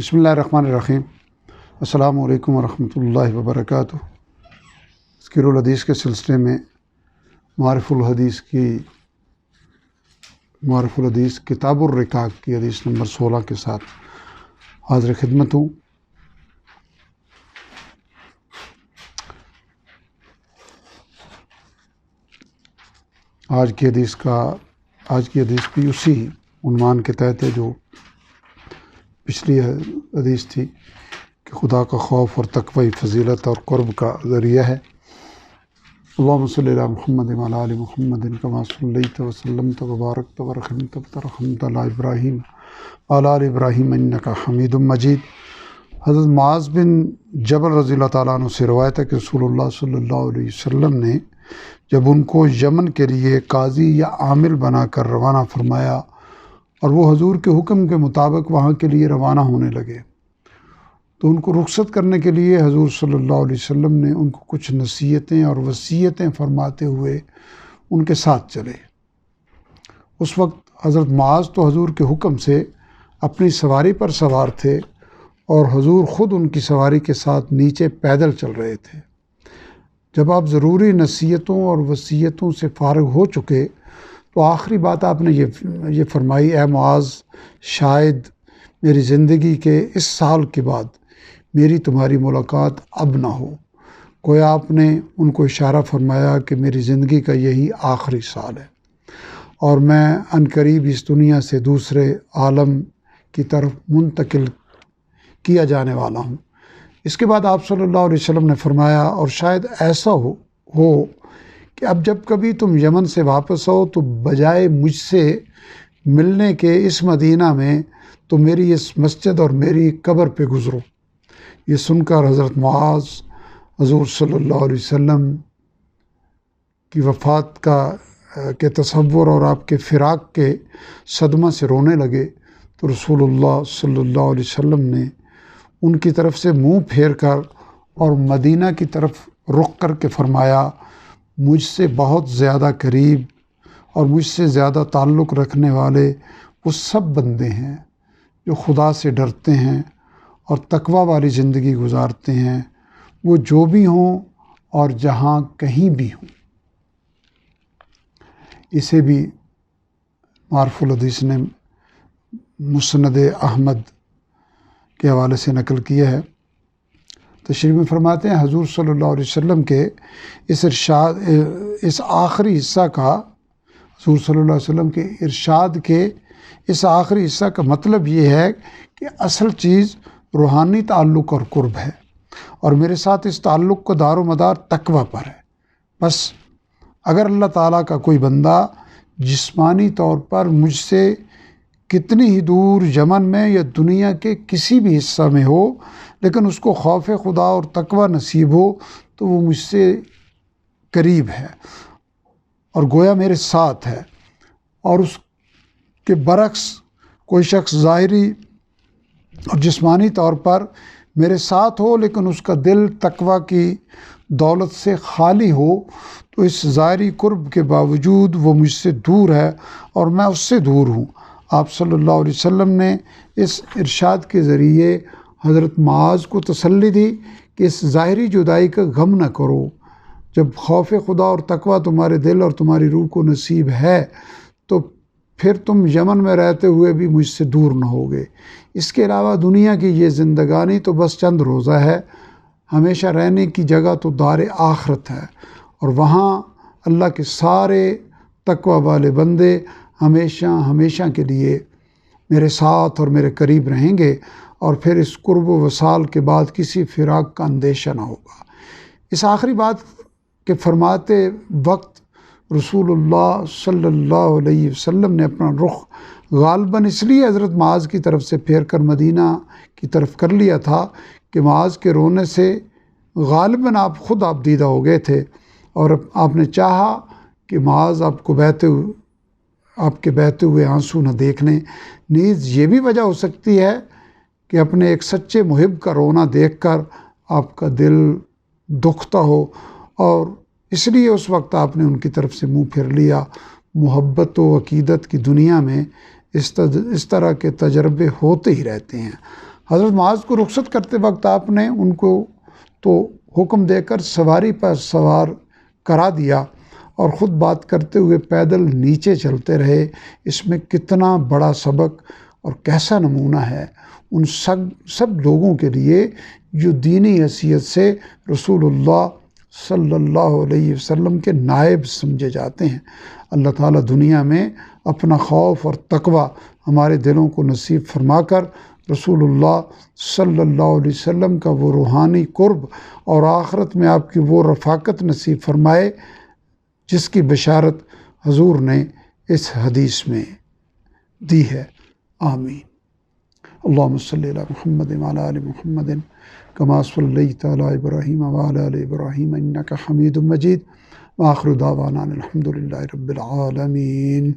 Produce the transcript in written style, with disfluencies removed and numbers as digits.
بسم اللہ الرحمن الرحیم۔ السلام علیکم ورحمۃ اللہ وبرکاتہ۔ تذکیر الحدیث کے سلسلے میں معارف الحدیث کتاب الرقاق کی حدیث نمبر 16 کے ساتھ حاضر خدمت ہوں۔ آج کی حدیث بھی اسی عنوان کے تحت ہے جو پچھلی حدیث تھی کہ خدا کا خوف اور تقوی فضیلت اور قرب کا ذریعہ ہے۔ اللہم صلی علی محمد وعلی آل محمد کما صلیت وسلمت وبارکت ورحمت ورحمت علی ابراہیم وعلی آل ابراہیم انک حمید مجید۔ حضرت معاذ بن جبل رضی اللہ تعالیٰ عنہ سے روایت ہے کہ رسول اللہ صلی اللہ علیہ وسلم نے جب ان کو یمن کے لیے قاضی یا عامل بنا کر روانہ فرمایا اور وہ حضور کے حکم کے مطابق وہاں کے لیے روانہ ہونے لگے تو ان کو رخصت کرنے کے لیے حضور صلی اللہ علیہ وسلم نے ان کو کچھ نصیحتیں اور وصیتیں فرماتے ہوئے ان کے ساتھ چلے۔ اس وقت حضرت معاذ تو حضور کے حکم سے اپنی سواری پر سوار تھے اور حضور خود ان کی سواری کے ساتھ نیچے پیدل چل رہے تھے۔ جب آپ ضروری نصیحتوں اور وصیتوں سے فارغ ہو چکے تو آخری بات آپ نے یہ فرمائی، اے معاذ، شاید میری زندگی کے اس سال کے بعد میری تمہاری ملاقات اب نہ ہو۔ گویا آپ نے ان کو اشارہ فرمایا کہ میری زندگی کا یہی آخری سال ہے اور میں عنقریب اس دنیا سے دوسرے عالم کی طرف منتقل کیا جانے والا ہوں۔ اس کے بعد آپ صلی اللہ علیہ وسلم نے فرمایا، اور شاید ایسا ہو کہ اب جب کبھی تم یمن سے واپس ہو تو بجائے مجھ سے ملنے کے اس مدینہ میں تو میری اس مسجد اور میری قبر پہ گزرو۔ یہ سن کر حضرت معاذ حضور صلی اللہ علیہ وسلم کی وفات کے تصور اور آپ کے فراق کے صدمہ سے رونے لگے تو رسول اللہ صلی اللہ علیہ وسلم نے ان کی طرف سے منہ پھیر کر اور مدینہ کی طرف رخ کر کے فرمایا، مجھ سے بہت زیادہ قریب اور مجھ سے زیادہ تعلق رکھنے والے وہ سب بندے ہیں جو خدا سے ڈرتے ہیں اور تقوی والی زندگی گزارتے ہیں، وہ جو بھی ہوں اور جہاں کہیں بھی ہوں۔ اسے بھی معارف الحدیث نے مسند احمد کے حوالے سے نقل کیا ہے۔ تشریح میں فرماتے ہیں، حضور صلی اللہ علیہ وسلم کے اس آخری حصہ کا حضور صلی اللہ علیہ وسلم کے ارشاد کے اس آخری حصہ کا مطلب یہ ہے کہ اصل چیز روحانی تعلق اور قرب ہے، اور میرے ساتھ اس تعلق کا دار و مدار تقوی پر ہے۔ بس اگر اللہ تعالیٰ کا کوئی بندہ جسمانی طور پر مجھ سے کتنی ہی دور یمن میں یا دنیا کے کسی بھی حصہ میں ہو، لیکن اس کو خوف خدا اور تقوی نصیب ہو تو وہ مجھ سے قریب ہے اور گویا میرے ساتھ ہے۔ اور اس کے برعکس کوئی شخص ظاہری اور جسمانی طور پر میرے ساتھ ہو لیکن اس کا دل تقوی کی دولت سے خالی ہو تو اس ظاہری قرب کے باوجود وہ مجھ سے دور ہے اور میں اس سے دور ہوں۔ آپ صلی اللہ علیہ وسلم نے اس ارشاد کے ذریعے حضرت معاذ کو تسلی دی کہ اس ظاہری جدائی کا غم نہ کرو، جب خوف خدا اور تقوی تمہارے دل اور تمہاری روح کو نصیب ہے تو پھر تم یمن میں رہتے ہوئے بھی مجھ سے دور نہ ہوگے۔ اس کے علاوہ دنیا کی یہ زندگانی تو بس چند روزہ ہے، ہمیشہ رہنے کی جگہ تو دار آخرت ہے، اور وہاں اللہ کے سارے تقوی والے بندے ہمیشہ کے لیے میرے ساتھ اور میرے قریب رہیں گے، اور پھر اس قرب و وصال کے بعد کسی فراق کا اندیشہ نہ ہوگا۔ اس آخری بات کے فرماتے وقت رسول اللہ صلی اللہ علیہ وسلم نے اپنا رخ غالباً اس لیے حضرت معاذ کی طرف سے پھیر کر مدینہ کی طرف کر لیا تھا کہ معاذ کے رونے سے غالباً آپ دیدہ ہو گئے تھے، اور آپ نے چاہا کہ معاذ آپ کے بہتے ہوئے آنسو نہ دیکھ لیں۔ نیز یہ بھی وجہ ہو سکتی ہے کہ اپنے ایک سچے محب کا رونا دیکھ کر آپ کا دل دکھتا ہو، اور اس لیے اس وقت آپ نے ان کی طرف سے منہ پھیر لیا۔ محبت و عقیدت کی دنیا میں اس طرح کے تجربے ہوتے ہی رہتے ہیں۔ حضرت معاذ کو رخصت کرتے وقت آپ نے ان کو تو حکم دے کر سواری پر سوار کرا دیا اور خود بات کرتے ہوئے پیدل نیچے چلتے رہے۔ اس میں کتنا بڑا سبق اور کیسا نمونہ ہے ان سب لوگوں کے لیے جو دینی حیثیت سے رسول اللہ صلی اللہ علیہ وسلم کے نائب سمجھے جاتے ہیں۔ اللہ تعالیٰ دنیا میں اپنا خوف اور تقوی ہمارے دلوں کو نصیب فرما کر رسول اللہ صلی اللہ علیہ وسلم کا وہ روحانی قرب اور آخرت میں آپ کی وہ رفاقت نصیب فرمائے جس کی بشارت حضور نے اس حدیث میں دی ہے۔ آمین۔ اللہم صلی علی محمد وعلی آل محمد کما صلیت علی ابراہیم وعلی آل ابراہیم انک حمید مجید وآخر دعوانا الحمد للہ رب العالمین۔